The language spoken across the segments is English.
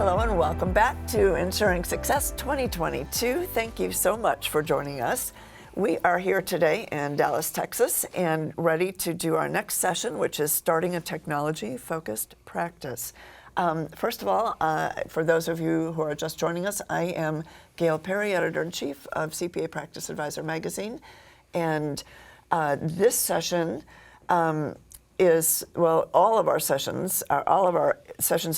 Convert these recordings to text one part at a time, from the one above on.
Hello and welcome back to Ensuring Success 2022. Thank you so much for joining us. We are here today in Dallas, Texas, and ready to do our next session, which is starting a technology-focused practice. First of all, for those of you who are just joining us, I am Gail Perry, Editor-in-Chief of CPA Practice Advisor Magazine, and this session all of our sessions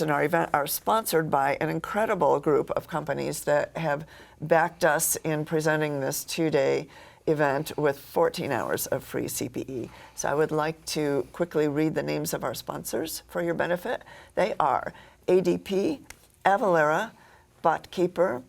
in our event are sponsored by an incredible group of companies that have backed us in presenting this two-day event with 14 hours of free CPE. So I would like to quickly read the names of our sponsors for your benefit. They are ADP, Avalara, BotKeeper,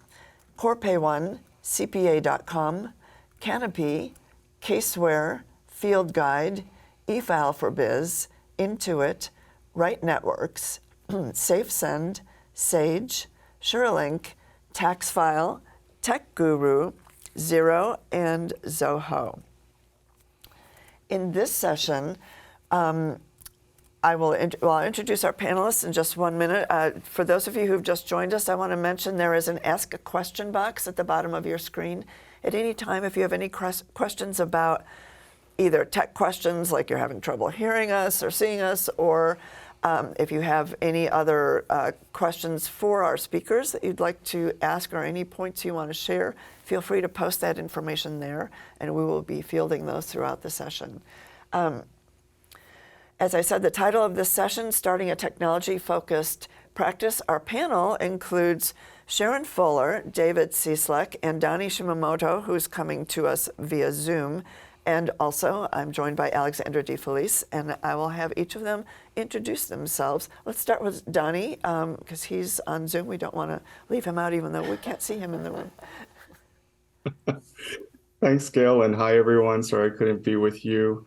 CorePay1, CPA.com, Canopy, Caseware, Field Guide, eFile4Biz, Intuit, Right Networks, SafeSend, Sage, SureLink, TaxFile, TechGuru, Xero, and Zoho. In this session, I'll introduce our panelists in just 1 minute. For those of you who've just joined us, I want to mention there is an Ask a Question box at the bottom of your screen. At any time, if you have any questions about either tech questions, like you're having trouble hearing us or seeing us, or if you have any other questions for our speakers that you'd like to ask or any points you want to share, feel free to post that information there, and we will be fielding those throughout the session. As I said, the title of this session, Starting a Technology-Focused Practice. Our panel includes Sharrin Fuller, David Cieslak, and Donny Shimamoto, who's coming to us via Zoom. And also, I'm joined by Alexandra DeFelice, and I will have each of them introduce themselves. Let's start with Donny, because he's on Zoom. We don't want to leave him out, even though we can't see him in the room. Thanks, Gail, and hi, everyone. Sorry I couldn't be with you,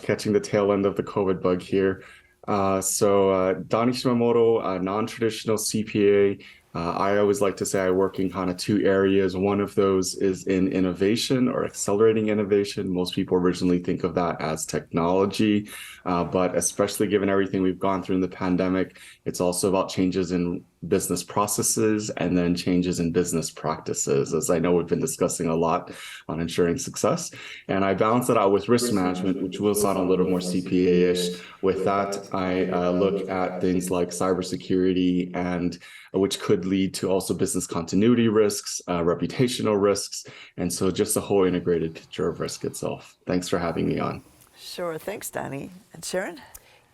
catching the tail end of the COVID bug here. Donny Shimamoto, a non-traditional CPA. I always like to say I work in kind of two areas. One of those is in innovation or accelerating innovation. Most people originally think of that as technology, but especially given everything we've gone through in the pandemic, it's also about changes in business processes and then changes in business practices, as I know we've been discussing a lot on Ensuring Success. And I balance it out with risk management, which will sound a little more CPA-ish. With that, I look at things like cybersecurity, and which could lead to also business continuity risks, reputational risks, and so just a whole integrated picture of risk itself. Thanks for having me on. Sure, thanks, Donny. And Sharrin?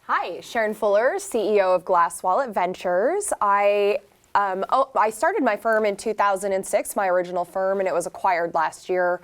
Hi, Sharrin Fuller, CEO of Glass Wallet Ventures. I started my firm in 2006, my original firm, and it was acquired last year.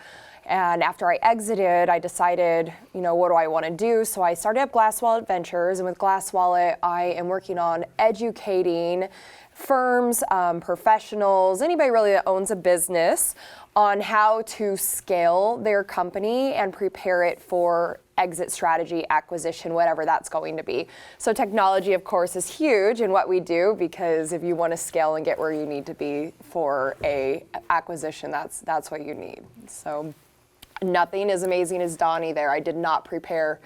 And after I exited, I decided, what do I want to do? So I started up Glass Wallet Ventures, and with Glass Wallet, I am working on educating firms, professionals, anybody really that owns a business on how to scale their company and prepare it for exit strategy, acquisition, whatever that's going to be. So technology, of course, is huge in what we do, because if you want to scale and get where you need to be for a acquisition, that's what you need. So nothing as amazing as Donny there. I did not prepare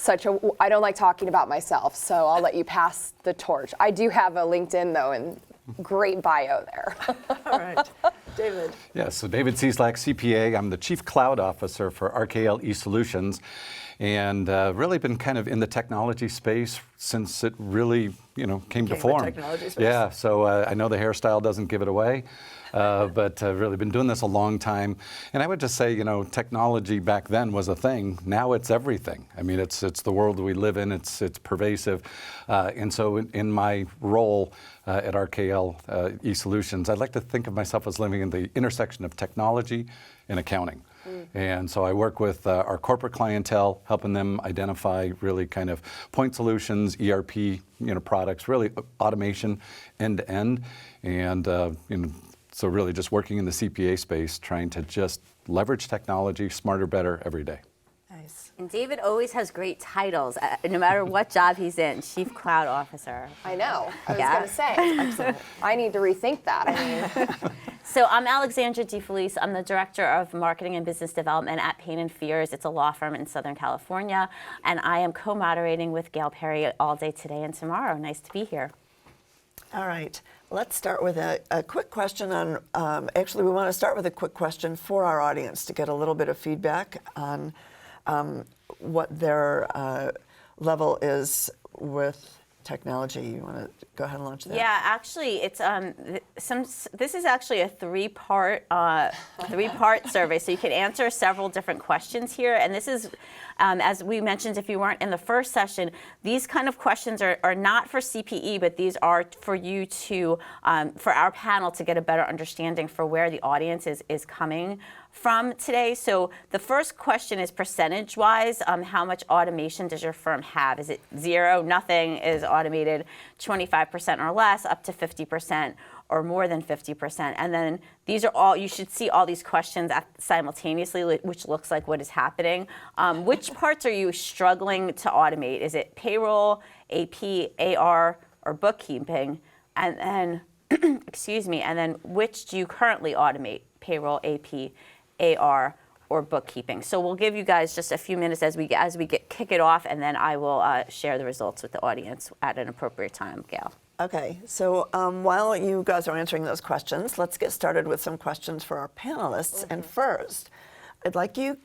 I don't like talking about myself, so I'll let you pass the torch. I do have a LinkedIn, though, and great bio there. All right. David. Yeah, so David Cieslak, CPA. I'm the Chief Cloud Officer for RKL eSolutions, and really been kind of in the technology space since it really, came to form. Technology space. Yeah, so I know the hairstyle doesn't give it away. But really been doing this a long time. And I would just say, technology back then was a thing. Now it's everything. I mean, it's the world we live in. It's pervasive. And so in my role at RKL eSolutions, I'd like to think of myself as living in the intersection of technology and accounting. And so I work with our corporate clientele, helping them identify really kind of point solutions, ERP, products, really automation end to end. And, so really just working in the CPA space, trying to just leverage technology smarter, better every day. Nice. And David always has great titles, no matter what job he's in. Chief Cloud Officer. I know. I was going to say, excellent. I need to rethink that. So I'm Alexandra DeFelice. I'm the Director of Marketing and Business Development at Payne & Fears. It's a law firm in Southern California. And I am co-moderating with Gail Perry all day today and tomorrow. Nice to be here. All right. Let's start with a quick question on, actually we want to start with a quick question for our audience to get a little bit of feedback on what their level is with technology. You want to go ahead and launch that? Yeah, actually, it's this is actually a three-part survey, so you can answer several different questions here. And this is, as we mentioned, if you weren't in the first session, these kind of questions are not for CPE, but these are for you to, for our panel to get a better understanding for where the audience is coming from today. So the first question is percentage-wise, how much automation does your firm have? Is it 0, nothing is automated, 25% or less, up to 50%, or more than 50%? And then these are all, you should see all these questions simultaneously, which looks like what is happening. Which parts are you struggling to automate? Is it payroll, AP, AR, or bookkeeping? And then, excuse me, and then which do you currently automate? Payroll, AP, AR, or bookkeeping. So we'll give you guys just a few minutes as we kick it off, and then I will share the results with the audience at an appropriate time. Gail. Okay, so while you guys are answering those questions, let's get started with some questions for our panelists. And first, I'd like you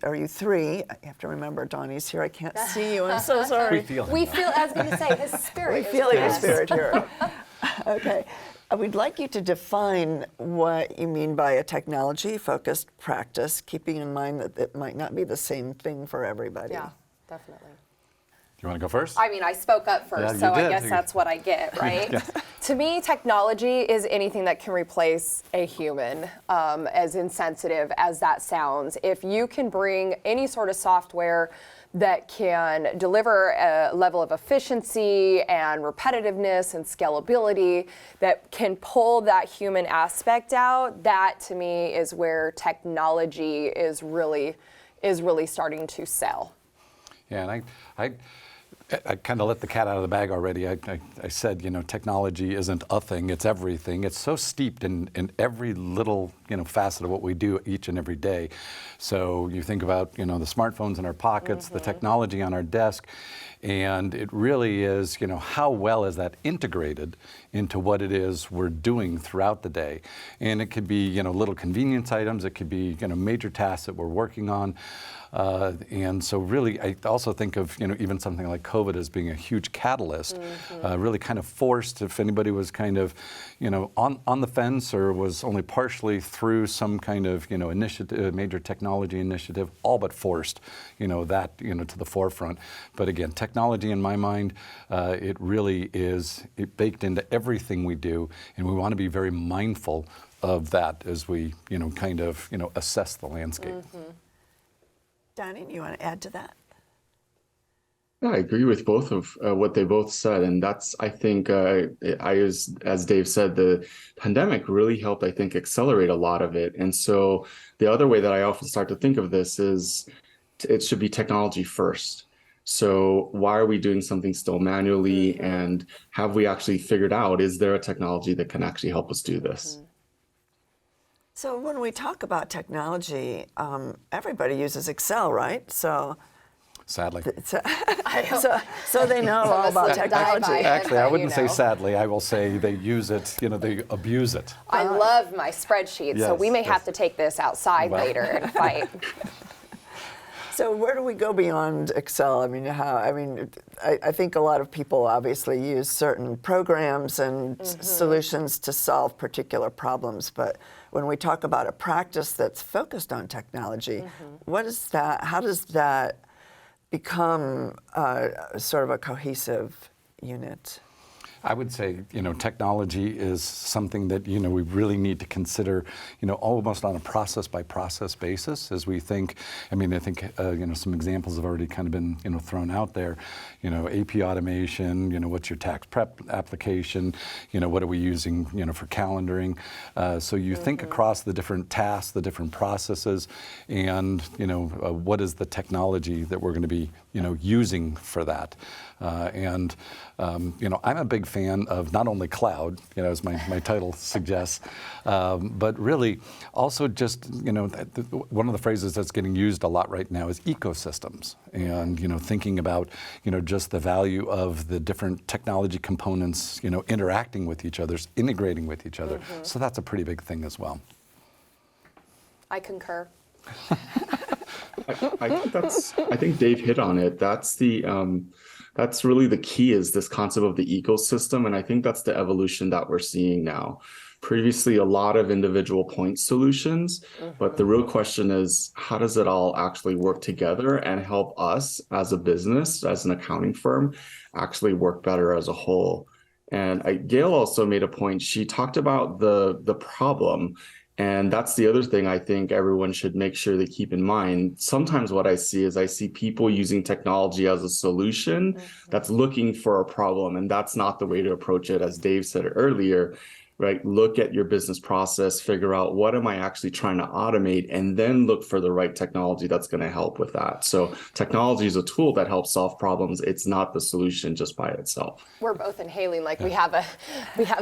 are you three? I have to remember Donny's here. I can't see you. I'm so sorry. We feel, I was going to say, his spirit. We feel your spirit here. Okay. We'd like you to define what you mean by a technology-focused practice, keeping in mind that it might not be the same thing for everybody. Yeah, definitely. Do you want to go first? I mean, I spoke up first, Yeah, so you I did. guess that's what I get, right? Yeah. To me, technology is anything that can replace a human, as insensitive as that sounds. If you can bring any sort of software that can deliver a level of efficiency and repetitiveness and scalability that can pull that human aspect out, that to me is where technology is really starting to sell. Yeah, and I kind of let the cat out of the bag already. I said, technology isn't a thing, it's everything. It's so steeped in every little, facet of what we do each and every day. So you think about, the smartphones in our pockets, the technology on our desk, and it really is, how well is that integrated into what it is we're doing throughout the day. And it could be, little convenience items, it could be, major tasks that we're working on. And so really, I also think of, even something like COVID as being a huge catalyst, really kind of forced, if anybody was kind of, on the fence or was only partially through some kind of, initiative, major technology initiative, all but forced, that, to the forefront. But again, technology in my mind, it really is baked into everything we do, and we want to be very mindful of that as we, kind of, assess the landscape. Donny, you want to add to that? Yeah, I agree with both of what they both said, and that's, I think, as Dave said, the pandemic really helped, I think, accelerate a lot of it. And so the other way that I often start to think of this is it should be technology first. So why are we doing something still manually, and have we actually figured out, is there a technology that can actually help us do this? So when we talk about technology, everybody uses Excel, right? So Sadly. so they know all about technology. Actually, I wouldn't say sadly. I will say they use it, they abuse it. I love my spreadsheet, so we may have to take this outside later and fight. So where do we go beyond Excel? I think a lot of people obviously use certain programs and solutions to solve particular problems, but when we talk about a practice that's focused on technology, what is that? How does that become sort of a cohesive unit? I would say, technology is something that, we really need to consider, almost on a process-by-process basis as we think. I think, some examples have already kind of been, thrown out there. AP automation, what's your tax prep application, what are we using, for calendaring. So you think across the different tasks, the different processes, and, what is the technology that we're going to be, using for that. I'm a big fan fan of not only cloud, as my title suggests, but really also just, one of the phrases that's getting used a lot right now is ecosystems, and, thinking about, just the value of the different technology components, interacting with each other, integrating with each other. So that's a pretty big thing as well. I concur. I think Dave hit on it. That's really the key, is this concept of the ecosystem. And I think that's the evolution that we're seeing now. Previously, a lot of individual point solutions, but the real question is, how does it all actually work together and help us as a business, as an accounting firm, actually work better as a whole? And Gail also made a point. She talked about the problem. And that's the other thing I think everyone should make sure they keep in mind. Sometimes what I see people using technology as a solution that's looking for a problem. And that's not the way to approach it. As Dave said earlier, right? Look at your business process, figure out what am I actually trying to automate, and then look for the right technology that's going to help with that. So technology is a tool that helps solve problems. It's not the solution just by itself. We're both inhaling like we have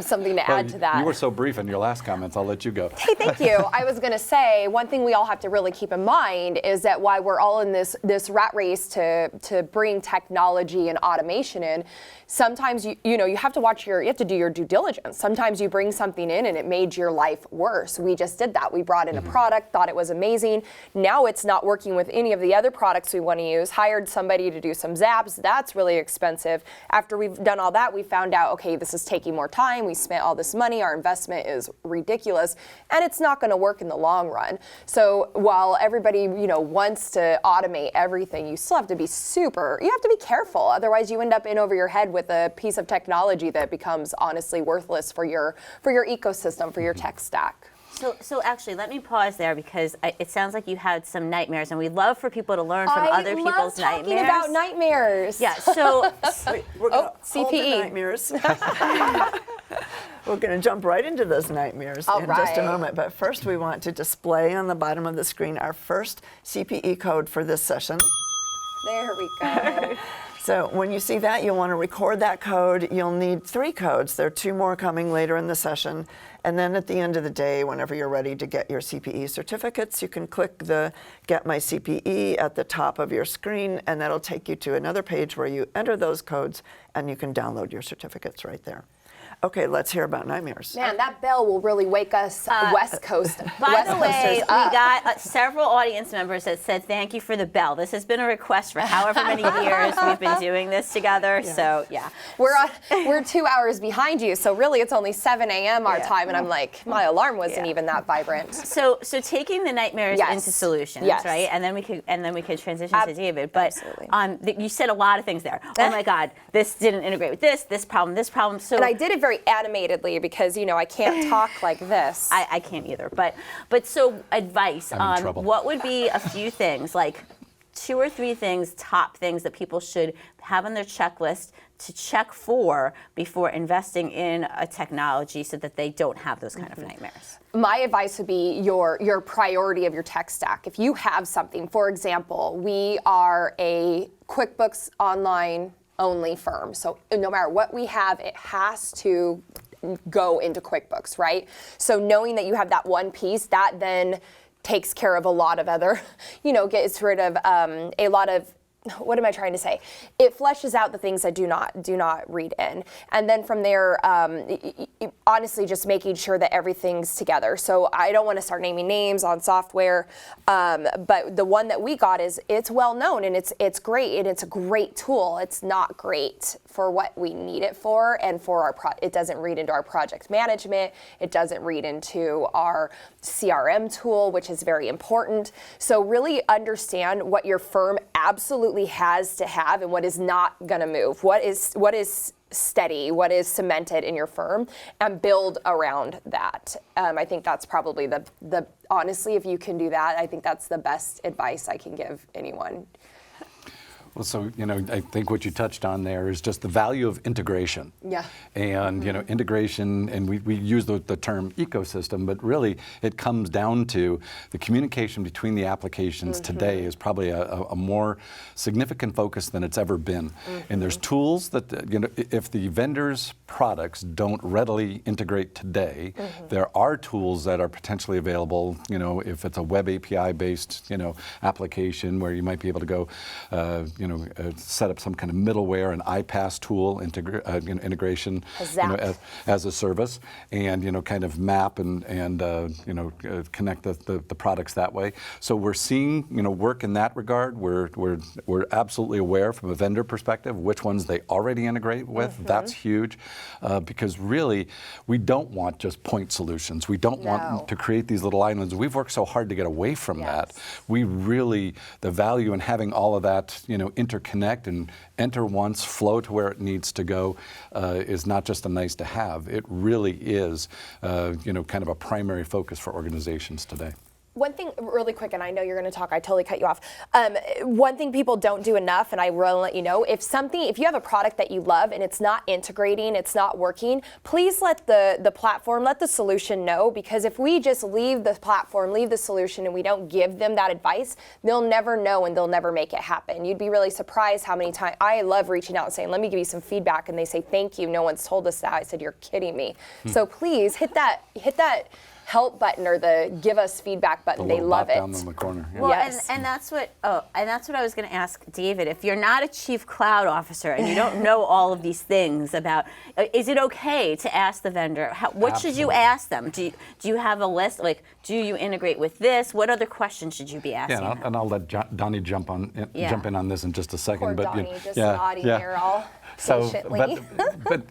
something to add to that. You were so brief in your last comments. I'll let you go. Hey, thank you. I was going to say, one thing we all have to really keep in mind is that while we're all in this rat race to bring technology and automation in, sometimes you have to do your due diligence. Sometimes you bring something in and it made your life worse. We just did that. We brought in a product, thought it was amazing. Now it's not working with any of the other products we want to use. Hired somebody to do some zaps. That's really expensive. After we've done all that, we found out, okay, this is taking more time. We spent all this money. Our investment is ridiculous, and it's not going to work in the long run. So while everybody wants to automate everything, you still have to be careful. Otherwise, you end up in over your head with a piece of technology that becomes honestly worthless for your ecosystem, for your tech stack. So actually, let me pause there, because it sounds like you had some nightmares, and we'd love for people to learn from other people's nightmares. I love talking about nightmares. Yeah. So We're going to hold the CPE. nightmares. We're going to jump right into those nightmares in just a moment. But first, we want to display on the bottom of the screen our first CPE code for this session. There we go. So when you see that, you'll want to record that code. You'll need 3 codes. There are 2 more coming later in the session. And then at the end of the day, whenever you're ready to get your CPE certificates, you can click the Get My CPE at the top of your screen, and that'll take you to another page where you enter those codes, and you can download your certificates right there. Okay, let's hear about nightmares. Man, that bell will really wake us West Coast. By the way, we up. got several audience members that said thank you for the bell. This has been a request for however many years we've been doing this together. Yeah. So yeah, we're 2 hours behind you. So really, it's only 7 a.m. our time, and I'm like, my alarm wasn't even that vibrant. So taking the nightmares into solutions, right? And then we could transition to David. But you said a lot of things there. Oh my God, this didn't integrate with this problem. So and I did it very animatedly because I can't talk like this. I can't either. But so advice. What would be a few things, like 2 or 3 things, top things that people should have on their checklist to check for before investing in a technology so that they don't have those kind of nightmares? My advice would be your priority of your tech stack. If you have something, for example, we are a QuickBooks Online only firm. So no matter what we have, it has to go into QuickBooks, right? So knowing that you have that one piece, that then takes care of a lot of other, gets rid of a lot of, what am I trying to say? It fleshes out the things that do not read in. And then from there, honestly, just making sure that everything's together. So I don't want to start naming names on software, but the one that we got it's well known and it's great and it's a great tool. It's not great for what we need it for, and for it doesn't read into our project management. It doesn't read into our CRM tool, which is very important. So really understand what your firm absolutely has to have and what is not going to move. What is steady, what is cemented in your firm, and build around that. I think that's probably the honestly, if you can do that, I think that's the best advice I can give anyone. Well, so, I think what you touched on there is just the value of integration. Yeah. And, integration, and we use the term ecosystem, but really it comes down to the communication between the applications today is probably a more significant focus than it's ever been. And there's tools that, if the vendor's products don't readily integrate today, there are tools that are potentially available, if it's a web API based, application where you might be able to go, set up some kind of middleware, an iPaaS tool, integration, as a service, and kind of map and connect the products that way. So we're seeing work in that regard. We're absolutely aware from a vendor perspective which ones they already integrate with. That's huge, because really we don't want just point solutions. We don't want to create these little islands. We've worked so hard to get away from that. We really, the value in having all of that interconnect and enter once, flow to where it needs to go, is not just a nice to have. It really is, kind of a primary focus for organizations today. One thing really quick, and I know you're going to talk, I totally cut you off. One thing people don't do enough, and I will let you know, if you have a product that you love and it's not integrating, it's not working, please let the platform, let the solution know, because if we just leave the platform, leave the solution, and we don't give them that advice, they'll never know and they'll never make it happen. You'd be really surprised how many times, I love reaching out and saying, let me give you some feedback, and they say, thank you, no one's told us that. I said, you're kidding me. So please hit that help button or the give us feedback button. They love it. Down in the corner. Yeah. Well, and that's what I was going to ask David. If you're not a chief cloud officer and you don't know all of these things about, is it okay to ask the vendor? What should you ask them? Do you have a list? Like, do you integrate with this? What other questions should you be asking? Yeah, and I'll let Donny jump in on this in just a second. Poor Donny, just nodding here all patiently. But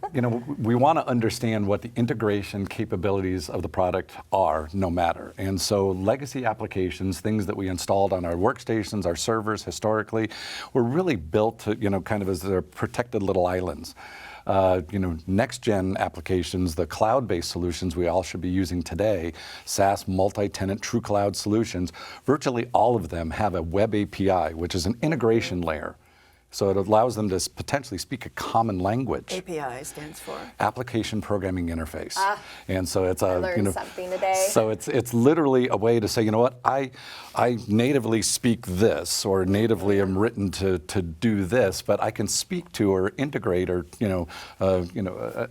we want to understand what the integration capabilities of the product are, no matter. And so legacy applications, things that we installed on our workstations, our servers historically, were really built to, kind of as their protected little islands. Next-gen applications, the cloud-based solutions we all should be using today, SaaS, multi-tenant, true cloud solutions, virtually all of them have a web API, which is an integration layer. So it allows them to potentially speak a common language. API stands for Application Programming Interface. And so it's I learned something today. So it's literally a way to say, I natively speak this, or natively am written to do this, but I can speak to or integrate or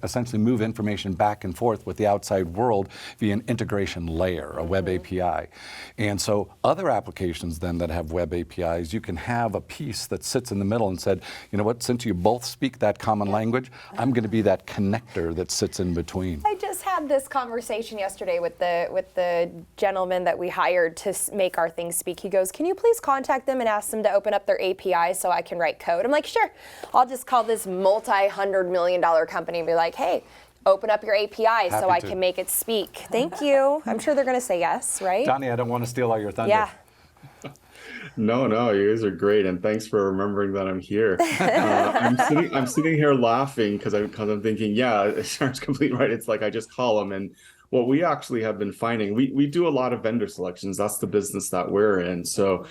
essentially move information back and forth with the outside world via an integration layer, a web API. And so other applications then that have web APIs, you can have a piece that sits in the middle and said, since you both speak that common language, I'm going to be that connector that sits in between. I just had this conversation yesterday with the gentleman that we hired to make our things speak. He goes, can you please contact them and ask them to open up their API so I can write code? I'm like, sure. I'll just call this multi-$100 million company and be like, hey, open up your API so I can make it speak. Thank you. I'm sure they're going to say yes, right? Donny, I don't want to steal all your thunder. Yeah. No, you guys are great, and thanks for remembering that I'm here. I'm sitting here laughing because I'm thinking, yeah, Sharon's completely right. It's like I just call them, and what we actually have been finding, we do a lot of vendor selections. That's the business that we're in. So,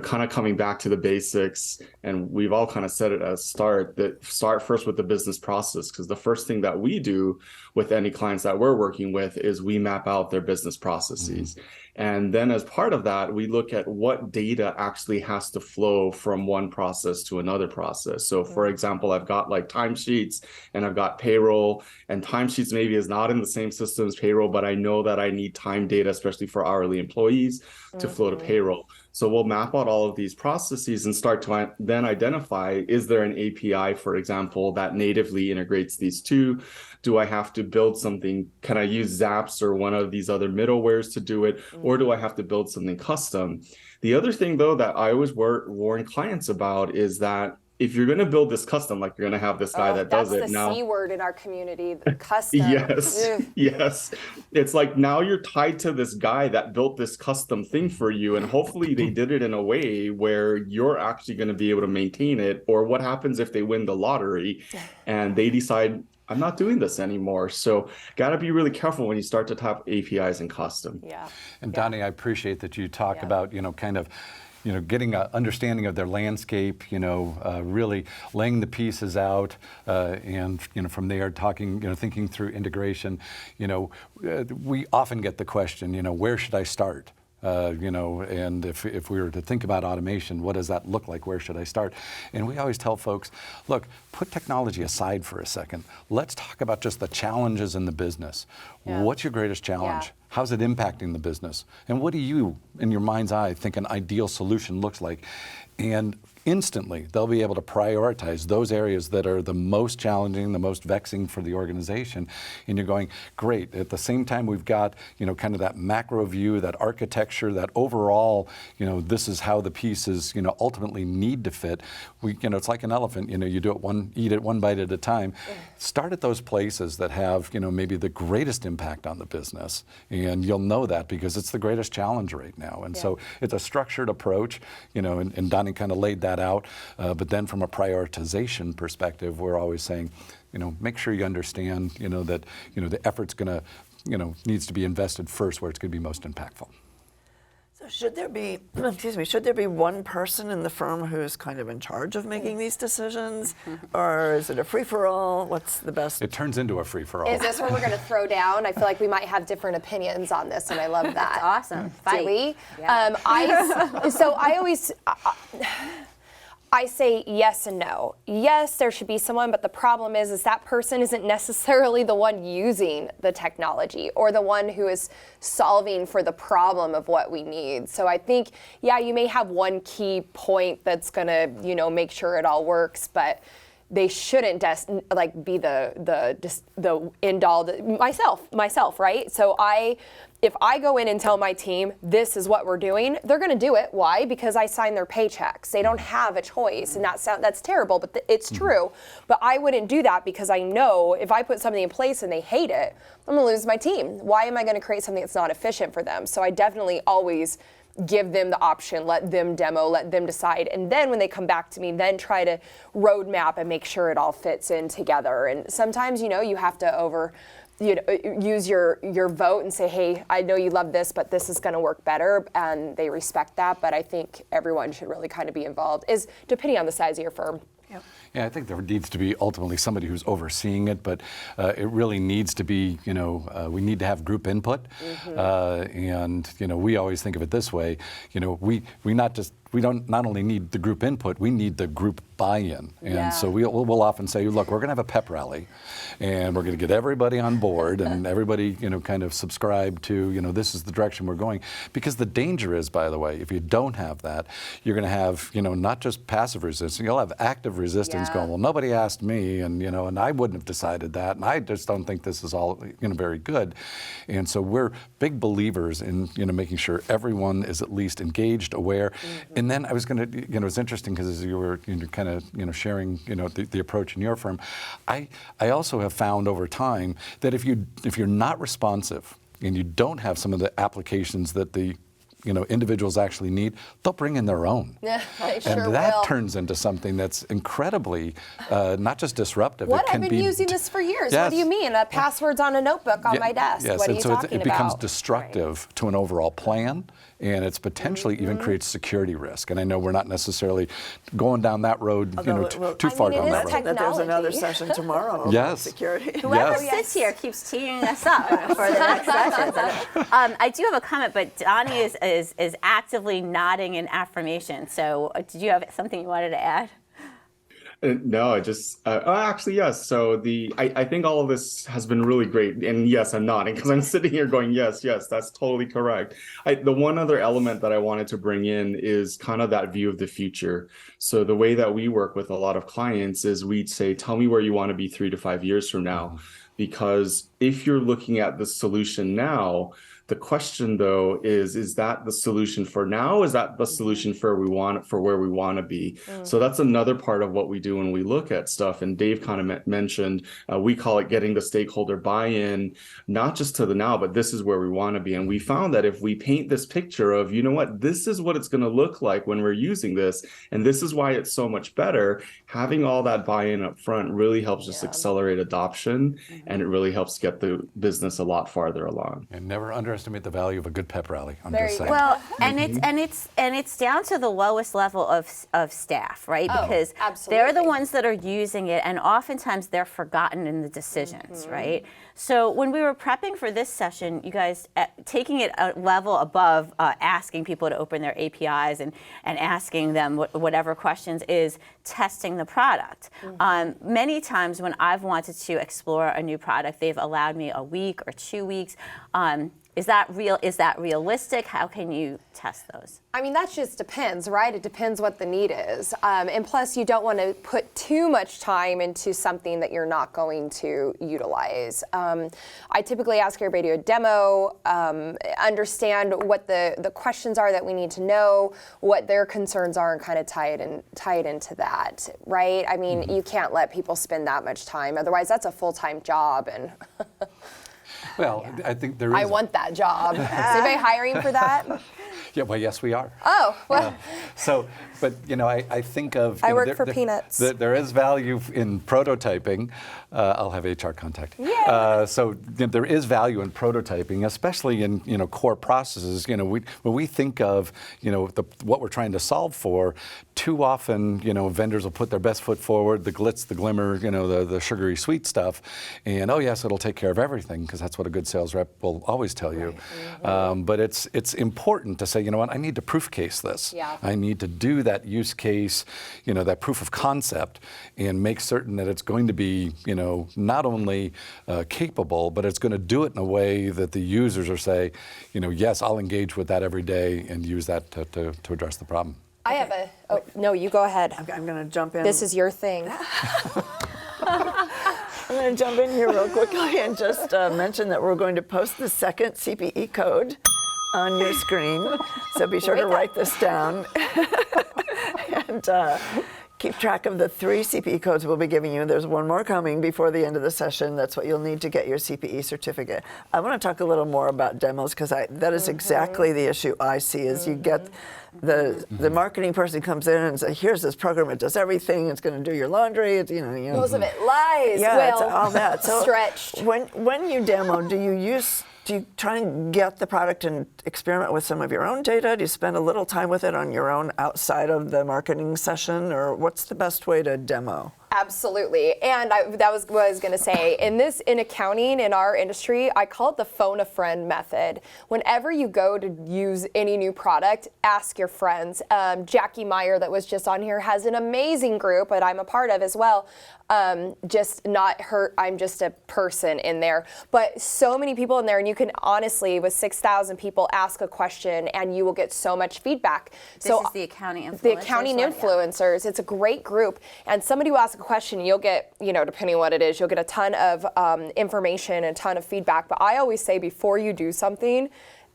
kind of coming back to the basics, and we've all kind of said it as start first with the business process, because the first thing that we do with any clients that we're working with is we map out their business processes. And then as part of that, we look at what data actually has to flow from one process to another process. So for example, I've got like timesheets and I've got payroll, and timesheets maybe is not in the same system as payroll, but I know that I need time data, especially for hourly employees, to flow to payroll. So we'll map out all of these processes and start to then identify, is there an API, for example, that natively integrates these two? Do I have to build something? Can I use Zaps or one of these other middlewares to do it? Or do I have to build something custom? The other thing, though, that I always warn clients about is that if you're going to build this custom, like you're going to have this guy that does it now. That's the C word in our community, the custom. Yes. It's like now you're tied to this guy that built this custom thing for you, and hopefully they did it in a way where you're actually going to be able to maintain it. Or what happens if they win the lottery and they decide, I'm not doing this anymore. So got to be really careful when you start to tap APIs and custom. Yeah. And Donny, I appreciate that you talk about, kind of, getting an understanding of their landscape, really laying the pieces out, and from there talking, thinking through integration. We often get the question, where should I start? And if we were to think about automation, what does that look like? Where should I start? And we always tell folks, look, put technology aside for a second. Let's talk about just the challenges in the business. Yeah. What's your greatest challenge? Yeah. How's it impacting the business? And what do you, in your mind's eye, think an ideal solution looks like? And instantly, they'll be able to prioritize those areas that are the most challenging, the most vexing for the organization. And you're going, great. At the same time, we've got, kind of that macro view, that architecture, that overall, this is how the pieces, ultimately need to fit. It's like an elephant. You do it eat it one bite at a time. Start at those places that have, maybe the greatest impact on the business. And you'll know that because it's the greatest challenge right now. And so it's a structured approach, and Donny kind of laid that out. But then from a prioritization perspective, we're always saying, make sure you understand, that, the effort's going to, needs to be invested first where it's going to be most impactful. So should there be, should there be one person in the firm who's kind of in charge of making these decisions? Or is it a free-for-all? What's the best? It turns into a free-for-all. Is this where we're going to throw down? I feel like we might have different opinions on this, and I love that. That's awesome. Do we? Yeah. I say yes and no. Yes, there should be someone, but the problem is that person isn't necessarily the one using the technology or the one who is solving for the problem of what we need. So I think, you may have one key point that's gonna, make sure it all works, but they shouldn't be the end all. Myself, right? So if I go in and tell my team, this is what we're doing, they're going to do it. Why? Because I sign their paychecks. They don't have a choice, and that's terrible, but it's true. But I wouldn't do that because I know if I put something in place and they hate it, I'm going to lose my team. Why am I going to create something that's not efficient for them? So I definitely always give them the option, let them demo, let them decide. And then when they come back to me, then try to roadmap and make sure it all fits in together. And sometimes, you have to use your vote and say, hey, I know you love this, but this is going to work better, and they respect that. But I think everyone should really kind of be involved, depending on the size of your firm. Yep. Yeah, I think there needs to be ultimately somebody who's overseeing it, but it really needs to be, we need to have group input. And, we always think of it this way, we don't not only need the group input, we need the group buy-in. And so we'll often say, look, we're going to have a pep rally, and we're going to get everybody on board and everybody, kind of subscribe to, this is the direction we're going. Because the danger is, by the way, if you don't have that, you're going to have, not just passive resistance, you'll have active resistance going, well, nobody asked me, and, and I wouldn't have decided that, and I just don't think this is all, very good. And so we're big believers in, making sure everyone is at least engaged, aware. And then I was going to, it's interesting because as you were kind of, sharing, the approach in your firm, I also have found over time that if you're not responsive and you don't have some of the applications that the individuals actually need, they'll bring in their own. Yeah, they sure and that will. turns into something that's incredibly not just disruptive. What? It can I've been using this for years. What do you mean? Passwords on a notebook on my desk. Yes, What are and you so talking it becomes about? destructive to an overall plan, and it's potentially even creates security risk. And I know we're not necessarily going down that road, too far down that road. That there's another session tomorrow about Yes. security. Whoever sits here keeps teeing us up for the next session. I do have a comment, but Donny is actively nodding in affirmation. So did you have something you wanted to add? No, I just actually yes. So I think all of this has been really great, and yes, I'm nodding because I'm sitting here going yes, that's totally correct. The one other element that I wanted to bring in is kind of that view of the future. So the way that we work with a lot of clients is we'd say, tell me where you want to be 3 to 5 years from now, because if you're looking at the solution now, the question though is that the solution for now? Is that the solution for where we want to be? So that's another part of what we do when we look at stuff. And Dave kind of mentioned, we call it getting the stakeholder buy-in, not just to the now, but this is where we want to be. And we found that if we paint this picture of, this is what it's going to look like when we're using this, and this is why it's so much better, having all that buy-in up front really helps us accelerate adoption, and it really helps get the business a lot farther along. And never underestimate underestimate the value of a good pep rally. I'm Very just saying. Well, and it's down to the lowest level of staff, right? Oh, Because they're absolutely. the ones that are using it, and oftentimes they're forgotten in the decisions, right? So when we were prepping for this session, you guys taking it a level above asking people to open their APIs and asking them whatever questions is testing the product. Many times when I've wanted to explore a new product, they've allowed me a week or 2 weeks. Is that real? Is that realistic? How can you test those? I mean, that just depends, right? It depends what the need is. And plus, you don't want to put too much time into something that you're not going to utilize. I typically ask everybody to do a demo, understand what the questions are that we need to know, what their concerns are, and kind of tie it into that, right? I mean, you can't let people spend that much time. Otherwise, that's a full-time job. And Well, I think there is. I want that job. Is anybody hiring for that? Yeah, well, yes, we are. Oh, well. So, but I think of. I you know, work for peanuts. There is value in prototyping. I'll have HR contact. Yeah. So there is value in prototyping, especially in core processes. When we think of what we're trying to solve for, too often vendors will put their best foot forward, the glitz, the glimmer, the sugary sweet stuff, and oh yes, it'll take care of everything because that's what a good sales rep will always tell you. But it's important to say, you know what, I need to proof case this. Yeah. I need to do that use case, that proof of concept, and make certain that it's going to be, not only capable, but it's going to do it in a way that the users are say, yes, I'll engage with that every day and use that to address the problem. I have a. Oh no, you go ahead. I'm going to jump in. This is your thing. I'm going to jump in here real quickly and just mention that we're going to post the second CPE code on your screen. So be sure to write this down. And keep track of the 3 CPE codes we'll be giving you. There's one more coming before the end of the session. That's what you'll need to get your CPE certificate. I want to talk a little more about demos because that is exactly the issue I see is you get the marketing person comes in and says, here's this program, it does everything, it's going to do your laundry, it's, Most of it lies. yeah, Well, it's all that. So stretched. When you demo, do you try and get the product and experiment with some of your own data? Do you spend a little time with it on your own outside of the marketing session, or what's the best way to demo? Absolutely, and that was what I was going to say. In accounting, in our industry, I call it the phone a friend method. Whenever you go to use any new product, ask your friends. Jackie Meyer, that was just on here, has an amazing group that I'm a part of as well. Just not her, I'm just a person in there. But so many people in there, and you can honestly, with 6,000 people, ask a question and you will get so much feedback. This is the accounting influencers. The accounting influencers. It's a great group. And somebody will ask a question, you'll get, depending on what it is, you'll get a ton of information, a ton of feedback. But I always say before you do something,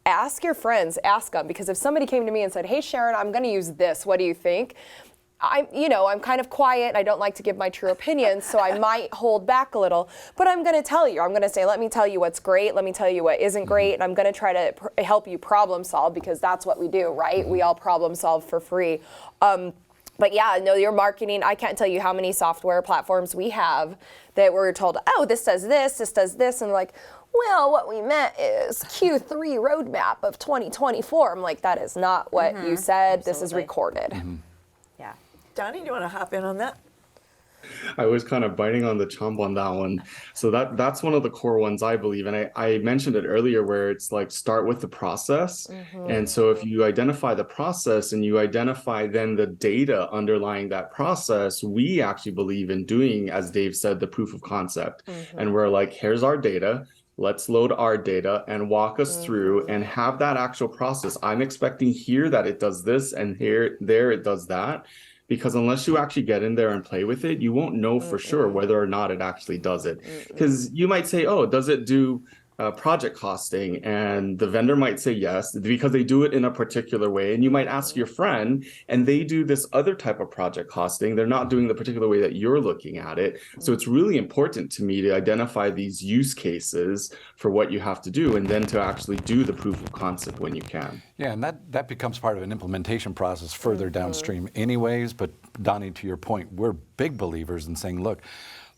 ask your friends, ask them. Because if somebody came to me and said, hey, Sharrin, I'm going to use this, what do you think? I'm kind of quiet and I don't like to give my true opinions, so I might hold back a little, but I'm going to tell you. I'm going to say, let me tell you what's great, let me tell you what isn't great, and I'm going to try to help you problem solve because that's what we do, right? We all problem solve for free. But yeah, no, your marketing, I can't tell you how many software platforms we have that we're told, oh, this does this, and like, well, what we meant is Q3 roadmap of 2024. I'm like, that is not what you said. Absolutely. This is recorded. Yeah. Donnie, do you want to hop in on that? I was kind of biting on the chomp on that one. So that's one of the core ones, I believe. And I mentioned it earlier where it's like start with the process. And so if you identify the process and you identify then the data underlying that process, we actually believe in doing, as Dave said, the proof of concept. And we're like, here's our data. Let's load our data and walk us through and have that actual process. I'm expecting here that it does this and there it does that. Because unless you actually get in there and play with it, you won't know for sure whether or not it actually does it. Because you might say, oh, does it do project costing? And the vendor might say yes, because they do it in a particular way. And you might ask your friend, and they do this other type of project costing. They're not doing the particular way that you're looking at it. So it's really important to me to identify these use cases for what you have to do, and then to actually do the proof of concept when you can. Yeah, and that becomes part of an implementation process further downstream anyways. But Donnie, to your point, we're big believers in saying, look,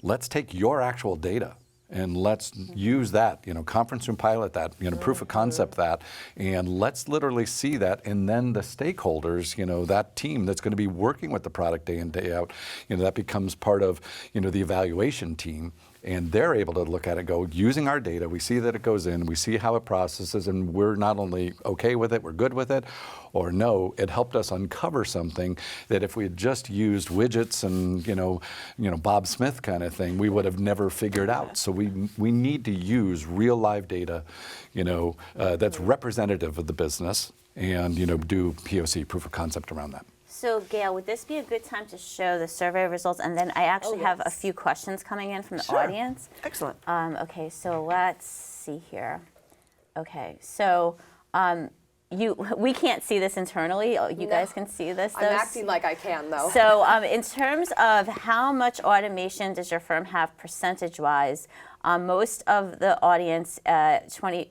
let's take your actual data and let's use that, conference room pilot that, proof of concept that, and let's literally see that, and then the stakeholders, that team that's going to be working with the product day in, day out, that becomes part of, the evaluation team. And they're able to look at it and go, using our data, we see that it goes in, we see how it processes, and we're not only okay with it, we're good with it, or no, it helped us uncover something that if we had just used widgets and, Bob Smith kind of thing, we would have never figured out. So we need to use real live data, that's representative of the business and, do POC, proof of concept around that. So, Gail, would this be a good time to show the survey results? And then I actually have a few questions coming in from the audience. Excellent. Okay, so let's see here. Okay, so we can't see this internally. You guys can see this, though? I'm acting like I can, though. So in terms of how much automation does your firm have percentage-wise, most of the audience, 40%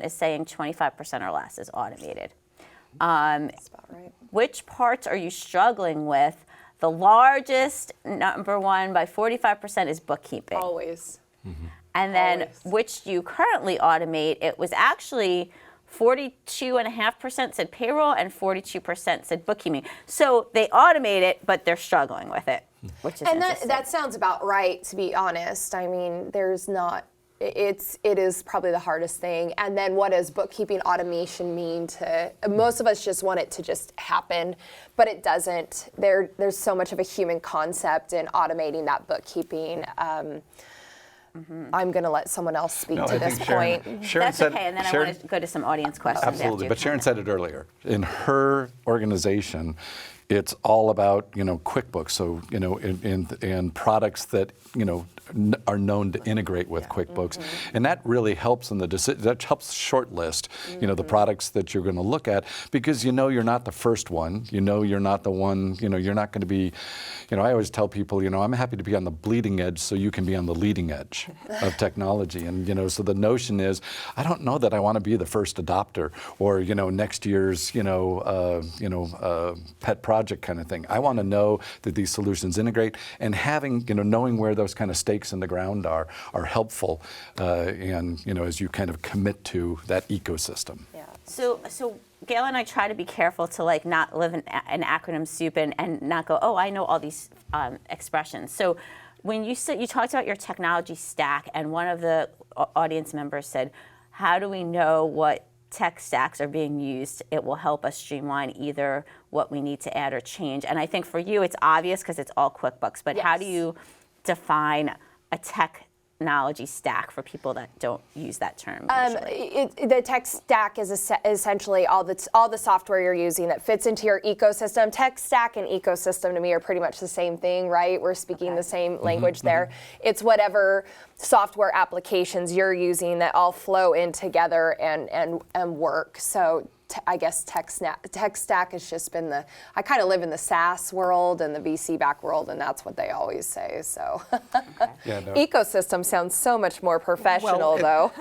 is saying 25% or less is automated. That's about right. Which parts are you struggling with? The largest, number one, by 45% is bookkeeping. Always. And then Always. which you currently automate, it was actually 42.5% said payroll and 42% said bookkeeping. So they automate it, but they're struggling with it, which is And interesting. that sounds about right, to be honest. I mean, there's not. It is probably the hardest thing. And then what does bookkeeping automation mean to, most of us just want it to just happen, but it doesn't. There's so much of a human concept in automating that bookkeeping. I'm going to let someone else speak to this point. That's okay, and then I want to go to some audience questions. Absolutely, after but Sharrin said it earlier. In her organization, it's all about QuickBooks. So and products that are known to integrate with QuickBooks, and that really helps in that helps shortlist the products that you're going to look at, because you're not the first one. You're not the one. You're not going to be. I always tell people, I'm happy to be on the bleeding edge so you can be on the leading edge of technology. And so the notion is, I don't know that I want to be the first adopter or next year's pet project kind of thing. I want to know that these solutions integrate, and having knowing where those kind of stakes in the ground are helpful, and as you kind of commit to that ecosystem. Yeah. So Gail and I try to be careful to not live in an acronym soup and not go, oh, I know all these expressions. So when you talked about your technology stack, and one of the audience members said, how do we know what tech stacks are being used? It will help us streamline either what we need to add or change. And I think for you, it's obvious because it's all QuickBooks, but how do you define a technology stack for people that don't use that term usually? The tech stack is essentially all the software you're using that fits into your ecosystem. Tech stack and ecosystem to me are pretty much the same thing, right? We're speaking the same language there. It's whatever software applications you're using that all flow in together and work. So I guess tech stack has just been I kind of live in the SaaS world and the VC back world, and that's what they always say. So ecosystem sounds so much more professional, though.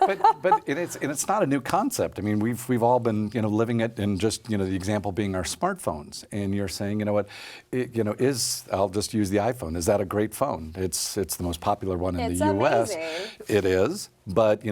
but it's not a new concept. I mean, we've all been living it, and just the example being our smartphones. And you're saying, I'll just use the iPhone. Is that a great phone? It's the most popular one in the U.S. Amazing. It is, but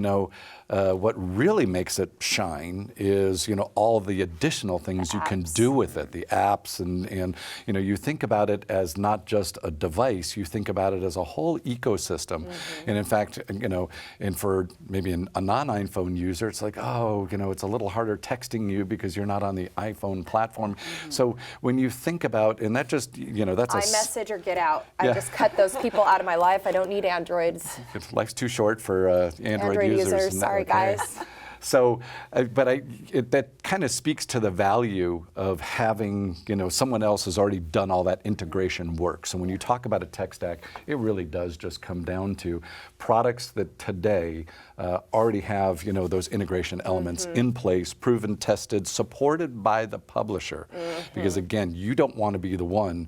what really makes it shine is all the additional things you can do with it, the apps, and you think about it as not just a device, you think about it as a whole ecosystem. And in fact, and for maybe a non-iPhone user, it's like, it's a little harder texting you because you're not on the iPhone platform. So when you think about, and that just that's iMessage or get out. I just cut those people out of my life. I don't need Androids. Life's too short for Android users. Sorry, guys. So, that kind of speaks to the value of having, someone else has already done all that integration work. So when you talk about a tech stack, it really does just come down to products that today already have, those integration elements in place, proven, tested, supported by the publisher. Because again, you don't want to be the one,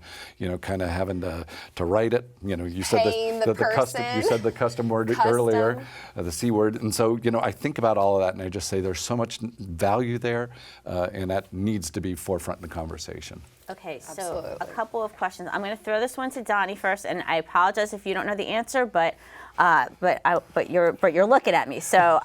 kind of having to write it. You said the custom word earlier, the C word. And so, I think about all of that, and I just say there's so much value there, and that needs to be forefront in the conversation. Okay, so Absolutely. a couple of questions. I'm going to throw this one to Donny first, and I apologize if you don't know the answer, but But you're looking at me. So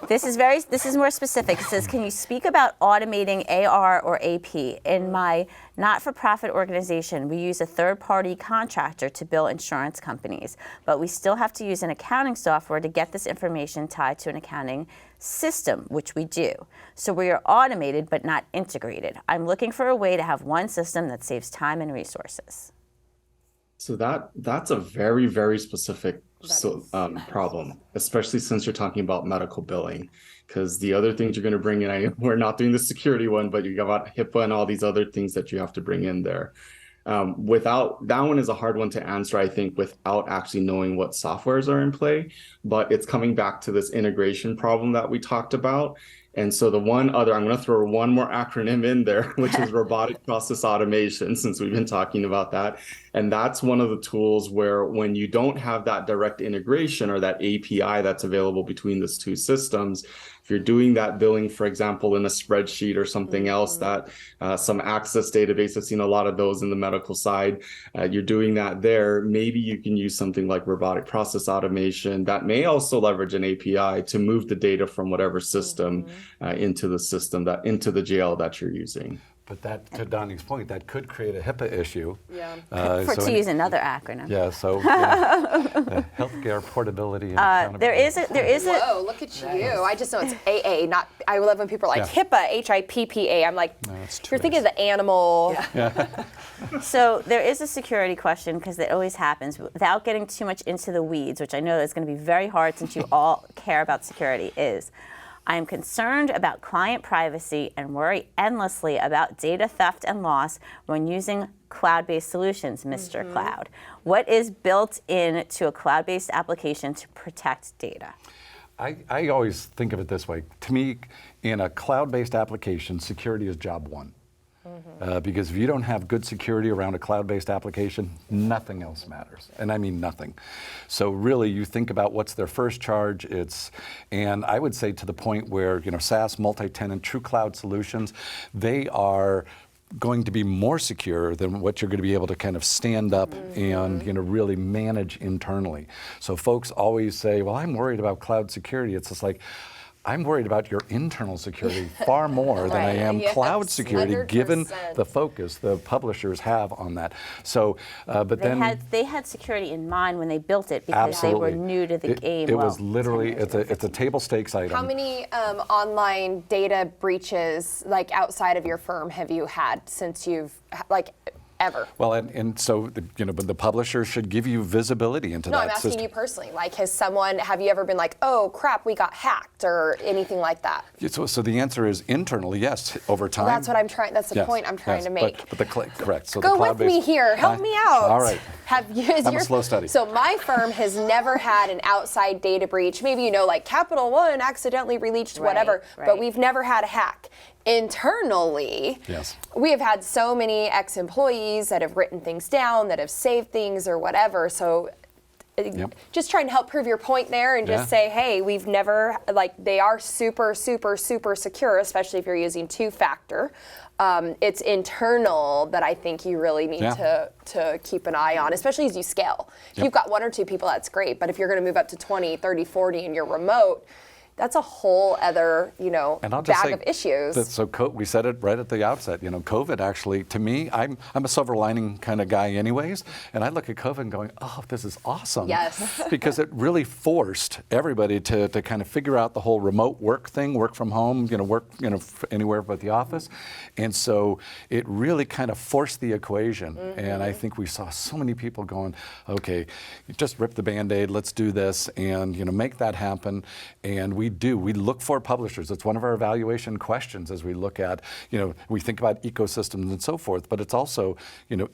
this is more specific. It says, can you speak about automating AR or AP? In my not-for-profit organization, we use a third-party contractor to bill insurance companies, but we still have to use an accounting software to get this information tied to an accounting system, which we do. So we are automated but not integrated. I'm looking for a way to have one system that saves time and resources. So that's a very, very specific problem, especially since you're talking about medical billing. Because the other things you're going to bring in, we're not doing the security one, but you got HIPAA and all these other things that you have to bring in there. Without that one is a hard one to answer, I think, without actually knowing what softwares are in play. But it's coming back to this integration problem that we talked about. And so I'm going to throw one more acronym in there, which is robotic process automation, since we've been talking about that. And that's one of the tools where when you don't have that direct integration or that API that's available between those two systems, if you're doing that billing, for example, in a spreadsheet or something else, that some Access database, I've seen a lot of those in the medical side, you're doing that there, maybe you can use something like robotic process automation that may also leverage an API to move the data from whatever system into the system, into the JL that you're using. But that, to Donny's point, that could create a HIPAA issue. Yeah. To use another acronym. Yeah, so healthcare portability and accountability. There is a. Whoa, look at you. I just know it's AA, not, I love when people are like HIPAA, HIPPA. I'm like, No, it's you're thinking of the animal. So there is a security question, because it always happens, without getting too much into the weeds, which I know is going to be very hard since you all care about security, is I am concerned about client privacy and worry endlessly about data theft and loss when using cloud-based solutions, Mr. Cloud. What is built into a cloud-based application to protect data? I always think of it this way. To me, in a cloud-based application, security is job one. Because if you don't have good security around a cloud-based application, nothing else matters. And I mean nothing. So really, you think about what's their first charge. And I would say to the point where, SaaS, multi-tenant, true cloud solutions, they are going to be more secure than what you're going to be able to kind of stand up and really manage internally. So folks always say, well, I'm worried about cloud security. It's just like, I'm worried about your internal security far more than I am cloud security, 100%. given the focus the publishers have on that. So, but They had security in mind when they built it, because absolutely. they were new to the game. It was literally, it's a table stakes item. How many online data breaches, like outside of your firm, have you had since you've, ever? Well, and so but the publisher should give you visibility into that No, I'm asking system. you personally. Like, have you ever been like, oh crap, we got hacked, or anything like that? So the answer is internally, yes, over time. Well, that's what I'm trying. That's the point I'm trying to make. But correct. So Go the with me here. Help me out. All right. I'm a slow study. So my firm has never had an outside data breach. Maybe like Capital One accidentally released whatever, but we've never had a hack. Internally, we have had so many ex-employees that have written things down, that have saved things or whatever. So just trying to help prove your point there, and just say, hey, we've never, they are super, super, super secure, especially if you're using two-factor. It's internal that I think you really need to keep an eye on, especially as you scale. If you've got one or two people, that's great. But if you're going to move up to 20, 30, 40 and you're remote, that's a whole other, bag of issues. So we said it right at the outset. COVID actually, to me, I'm a silver lining kind of guy, anyways. And I look at COVID and going, oh, this is awesome. Yes. Because it really forced everybody to kind of figure out the whole remote work thing, work from home, work anywhere but the office. And so it really kind of forced the equation. And I think we saw so many people going, okay, just rip the Band-Aid, let's do this, and make that happen. And we look for publishers. It's one of our evaluation questions as we look at, we think about ecosystems and so forth, but it's also,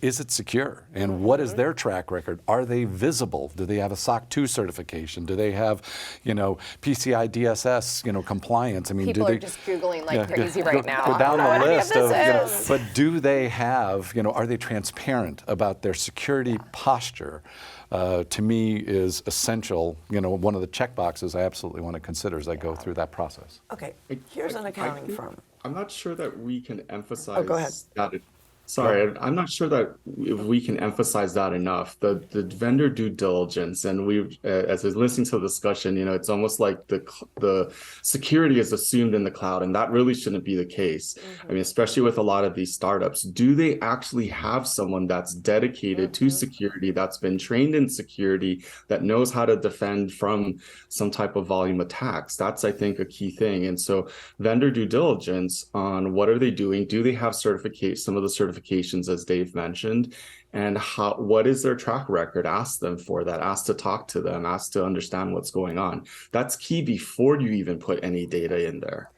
is it secure? And what is their track record? Are they visible? Do they have a SOC 2 certification? Do they have, PCI DSS, compliance? I mean, people are just Googling like crazy right now. Go down the list of, but do they have, are they transparent about their security posture? To me is essential, one of the check boxes I absolutely want to consider as I go through that process. Okay, here's an accounting firm. I'm not sure that we can emphasize go ahead. that Sorry, I'm not sure that if we can emphasize that enough. The vendor due diligence, and as I was listening to the discussion, it's almost like the security is assumed in the cloud, and that really shouldn't be the case. I mean, especially with a lot of these startups, do they actually have someone that's dedicated to security, that's been trained in security, that knows how to defend from some type of volume attacks? That's, I think, a key thing. And so, vendor due diligence on what are they doing? Do they have some of the certifications, as Dave mentioned, and what is their track record? Ask them for that. Ask to talk to them. Ask to understand what's going on. That's key before you even put any data in there.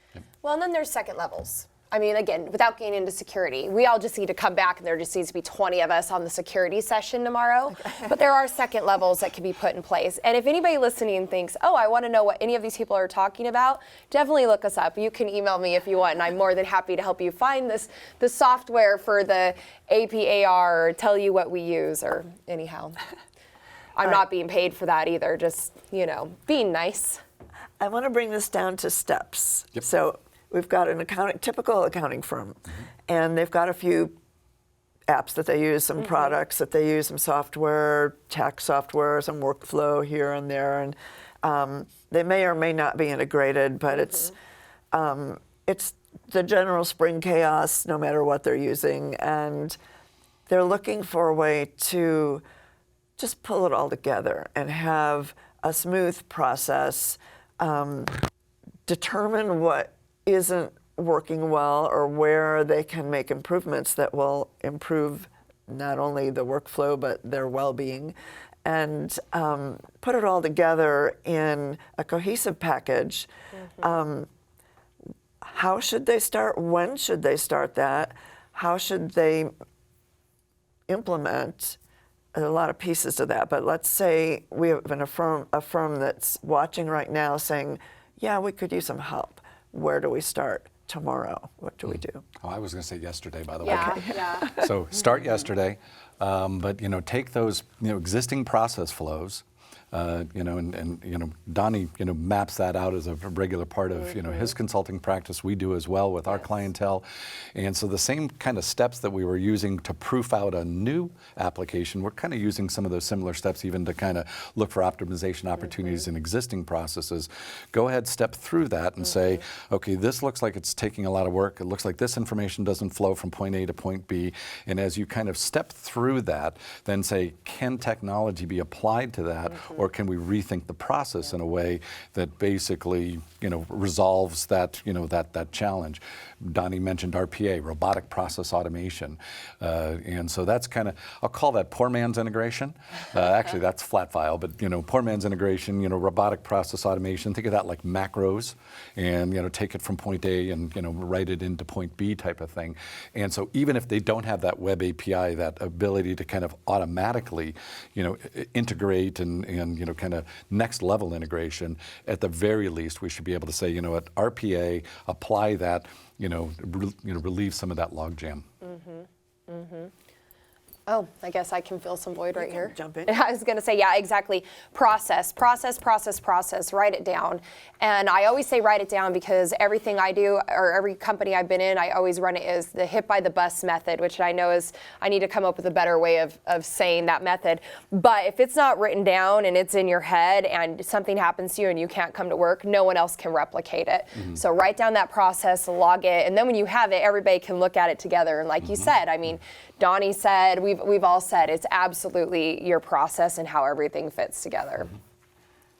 Well, and then there's second levels. I mean, again, without getting into security, we all just need to come back and there just needs to be 20 of us on the security session tomorrow. Okay. But there are second levels that can be put in place. And if anybody listening thinks, oh, I want to know what any of these people are talking about, definitely look us up. You can email me if you want, and I'm more than happy to help you find the software for the APAR, or tell you what we use, or anyhow. I'm not being paid for that either, just, being nice. I want to bring this down to steps. Yep. So we've got an typical accounting firm, and they've got a few apps that they use, some products that they use, some software, tax software, some workflow here and there, and they may or may not be integrated, but it's the general spring chaos no matter what they're using, and they're looking for a way to just pull it all together and have a smooth process, determine what isn't working well or where they can make improvements that will improve not only the workflow but their well-being, and put it all together in a cohesive package. How should they start? When should they start that? How should they implement? There are a lot of pieces to that, but let's say we have a firm that's watching right now saying, yeah, we could use some help. Where do we start tomorrow? What do we do? Oh, I was going to say yesterday, by the way. Yeah. So start yesterday, but take those existing process flows, and Donny maps that out as a regular part of his consulting practice. We do as well with our clientele, and so the same kind of steps that we were using to proof out a new application, we're kind of using some of those similar steps even to kind of look for optimization opportunities in existing processes. Go ahead, step through that and say, okay, this looks like it's taking a lot of work. It looks like this information doesn't flow from point A to point B, and as you kind of step through that, then say, can technology be applied to that? Or can we rethink the process in a way that basically, resolves that, that challenge? Donny mentioned RPA, robotic process automation, and so that's kind of, I'll call that poor man's integration. Actually, that's flat file, but poor man's integration, robotic process automation. Think of that like macros, and take it from point A and write it into point B type of thing. And so even if they don't have that web API, that ability to kind of automatically, integrate and kind of next level integration, at the very least, we should be able to say, at RPA, apply that, relieve some of that logjam. Oh, I guess I can fill some void right here. Jump in. I was going to say, yeah, exactly. Process. Write it down. And I always say write it down because everything I do, or every company I've been in, I always run it as the hit by the bus method, which I know is, I need to come up with a better way of saying that method. But if it's not written down and it's in your head and something happens to you and you can't come to work, no one else can replicate it. So write down that process, log it, and then when you have it, everybody can look at it together. And like you said, I mean, Donny said, we've all said, it's absolutely your process and how everything fits together.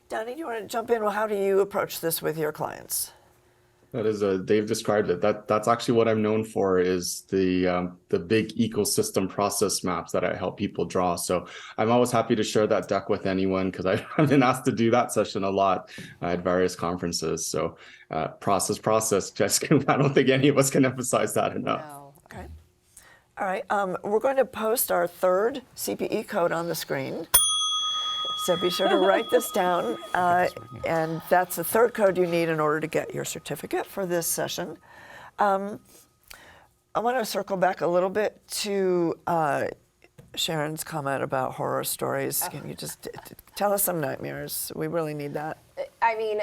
Donny, do you want to jump in? Well, how do you approach this with your clients? That is, Dave described it. That's actually what I'm known for, is the big ecosystem process maps that I help people draw. So I'm always happy to share that deck with anyone because I've been asked to do that session a lot at various conferences. So process, Jessica, I don't think any of us can emphasize that enough. No. Okay. All right, we're going to post our third CPE code on the screen. So be sure to write this down, and that's the third code you need in order to get your certificate for this session. I want to circle back a little bit to Sharrin's comment about horror stories. Can you just Tell us some nightmares. We really need that. I mean,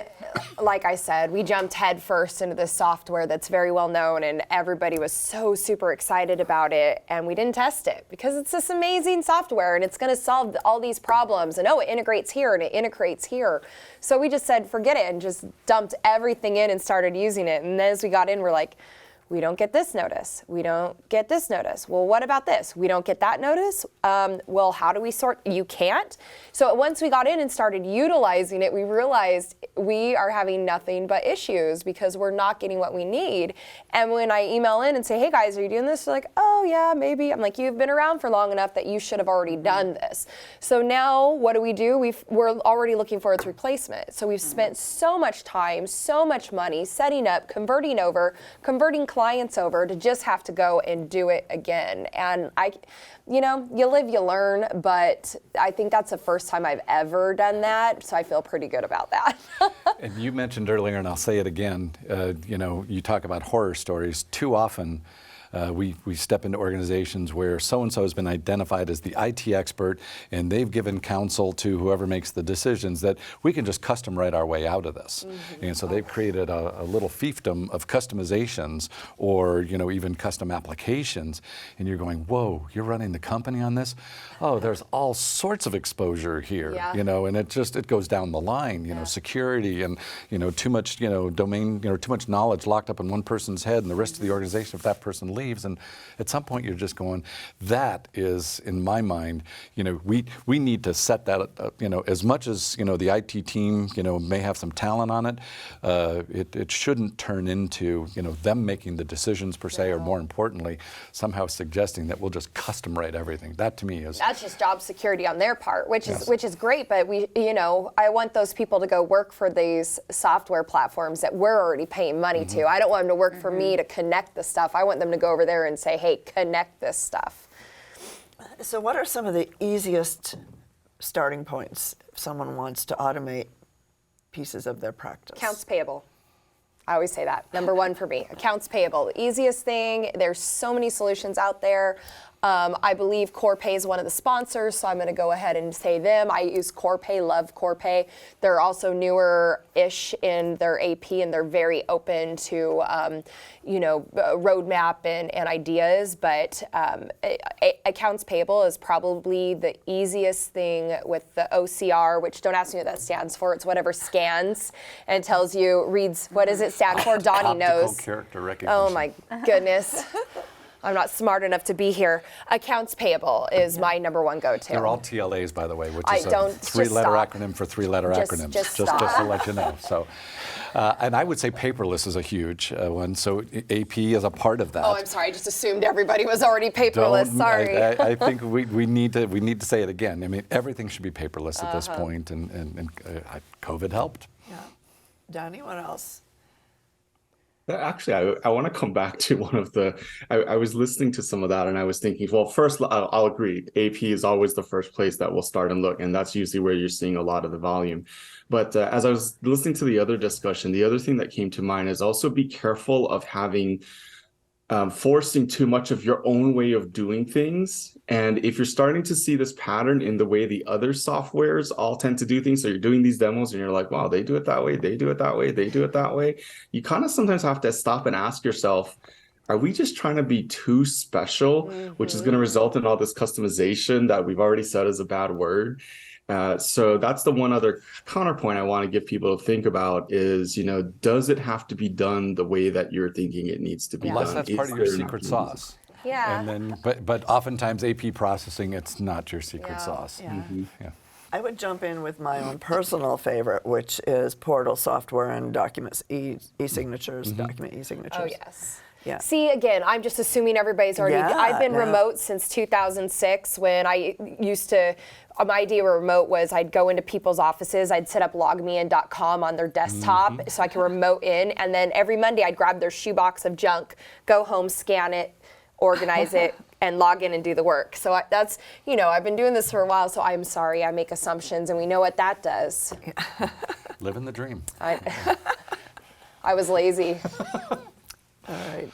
like I said, we jumped headfirst into this software that's very well known, and everybody was so super excited about it, and we didn't test it because it's this amazing software and it's going to solve all these problems, and oh, it integrates here and it integrates here. So we just said, forget it, and just dumped everything in and started using it. And then as we got in, we're like, we don't get this notice. We don't get this notice. Well, what about this? We don't get that notice. Well, how do we sort? You can't. So once we got in and started utilizing it, we realized we are having nothing but issues because we're not getting what we need. And when I email in and say, hey guys, are you doing this? They're like, oh yeah, maybe. I'm like, you've been around for long enough that you should have already done this. So now what do? We're already looking for its replacement. So we've spent so much time, so much money setting up, converting clients over to just have to go and do it again. And you live, you learn, but I think that's the first time I've ever done that, so I feel pretty good about that. And you mentioned earlier, and I'll say it again, you talk about horror stories. Too often, we step into organizations where so-and-so has been identified as the IT expert, and they've given counsel to whoever makes the decisions that we can just custom write our way out of this. Mm-hmm. And so they've created a little fiefdom of customizations or even custom applications, and you're going, whoa, you're running the company on this? Oh, there's all sorts of exposure here, and it goes down the line, security and, too much, domain, too much knowledge locked up in one person's head and the rest of the organization if that person leaves. And at some point you're just going, that is, in my mind, we need to set that, as much as, the IT team, may have some talent on it, it shouldn't turn into, them making the decisions per se, or more importantly, somehow suggesting that we'll just custom write everything. That to me is... That's just job security on their part, which is great, but I want those people to go work for these software platforms that we're already paying money to. I don't want them to work for me to connect the stuff. I want them to go over there and say, hey, connect this stuff. So what are some of the easiest starting points if someone wants to automate pieces of their practice? Accounts payable. I always say that. Number one for me, accounts payable. The easiest thing, there's so many solutions out there. I believe Corpay is one of the sponsors, so I'm going to go ahead and say them. I use Corpay, love Corpay. They're also newer-ish in their AP, and they're very open to, roadmap and ideas. But accounts payable is probably the easiest thing with the OCR, which don't ask me what that stands for. It's whatever scans and tells you, reads, what does it stand for? Donny knows. Optical character recognition. Oh my goodness. I'm not smart enough to be here. Accounts payable is my number one go-to. They're all TLAs, by the way, which is a three-letter acronym for three-letter acronyms. Just to let you know. So, and I would say paperless is a huge one. So AP is a part of that. Oh, I'm sorry. I just assumed everybody was already paperless. Sorry. I think we need to say it again. I mean, everything should be paperless at this point, and COVID helped. Yeah. Donny, what else? Actually, I want to come back to one of the, I was listening to some of that and I was thinking, well, first, I'll agree. AP is always the first place that we'll start and look. And that's usually where you're seeing a lot of the volume. But as I was listening to the other discussion, the other thing that came to mind is also be careful of having forcing too much of your own way of doing things. And if you're starting to see this pattern in the way the other softwares all tend to do things, so you're doing these demos and you're like, wow, they do it that way, they do it that way, they do it that way. You kind of sometimes have to stop and ask yourself, are we just trying to be too special, which is going to result in all this customization that we've already said is a bad word? So that's the one other counterpoint I want to give people to think about is, does it have to be done the way that you're thinking it needs to be done? Unless that's part of your secret sauce. Yeah. And then, but oftentimes AP processing, it's not your secret sauce. Yeah. Mm-hmm. Yeah. I would jump in with my own personal favorite, which is portal software and documents, e-signatures, document e-signatures. Oh, yes. Yeah. See, again, I'm just assuming everybody's already... I've been remote since 2006 when I used to... My idea of remote was I'd go into people's offices, I'd set up logmein.com on their desktop so I could remote in, and then every Monday I'd grab their shoebox of junk, go home, scan it, organize it, and log in and do the work. So that's, I've been doing this for a while, so I'm sorry, I make assumptions, and we know what that does. Living the dream. I was lazy. All right.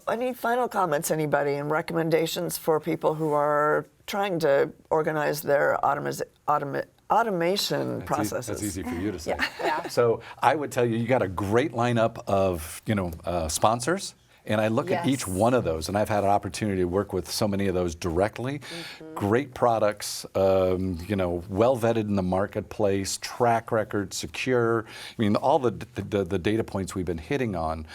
Any final comments, anybody, and recommendations for people who are trying to organize their automation processes. That's easy for you to say. Yeah. So I would tell you, you got a great lineup of sponsors. And I look at each Yes. one of those, and I've had an opportunity to work with so many of those directly. Great products, well vetted in the marketplace, track record, secure. I mean, all the data points we've been hitting on.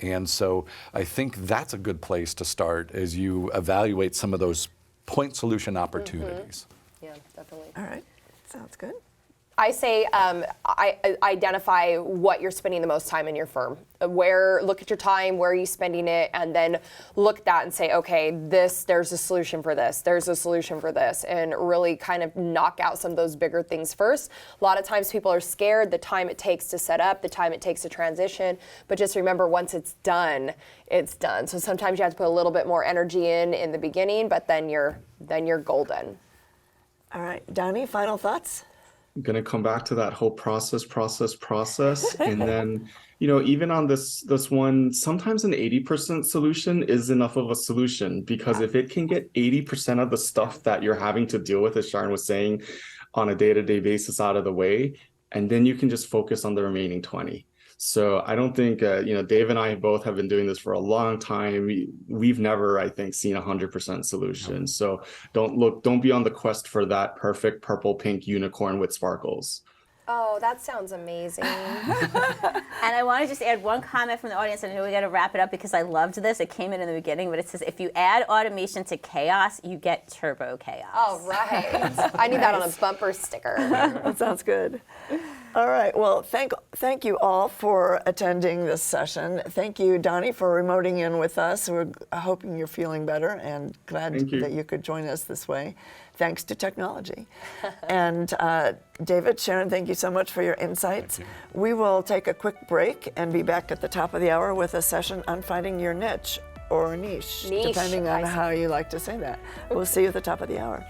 And so I think that's a good place to start as you evaluate some of those point solution opportunities. Yeah, definitely. All right, sounds good. I say I identify what you're spending the most time in your firm. Look at your time, where are you spending it, and then look at that and say, okay, there's a solution for this, there's a solution for this, and really kind of knock out some of those bigger things first. A lot of times people are scared, the time it takes to set up, the time it takes to transition, but just remember, once it's done, it's done. So sometimes you have to put a little bit more energy in the beginning, but then you're golden. All right, Donny, final thoughts? I'm gonna come back to that whole process, and then even on this one, sometimes an 80% solution is enough of a solution, because if it can get 80% of the stuff that you're having to deal with, as Sharrin was saying, on a day-to-day basis out of the way, and then you can just focus on the remaining 20. So I don't think, Dave and I both have been doing this for a long time. We've never, I think, seen 100% solution. So don't be on the quest for that perfect purple, pink unicorn with sparkles. Oh, that sounds amazing. And I want to just add one comment from the audience. I know we got to wrap it up because I loved this. It came in the beginning, but it says, if you add automation to chaos, you get turbo chaos. All right. I need that on a bumper sticker. That sounds good. All right. Well, thank you all for attending this session. Thank you, Donny, for remoting in with us. We're hoping you're feeling better and glad that you could join us this way, thanks to technology. And David, Sharrin, thank you so much for your insights. We will take a quick break and be back at the top of the hour with a session on finding your niche or niche, depending on how you like to say that. We'll see you at the top of the hour.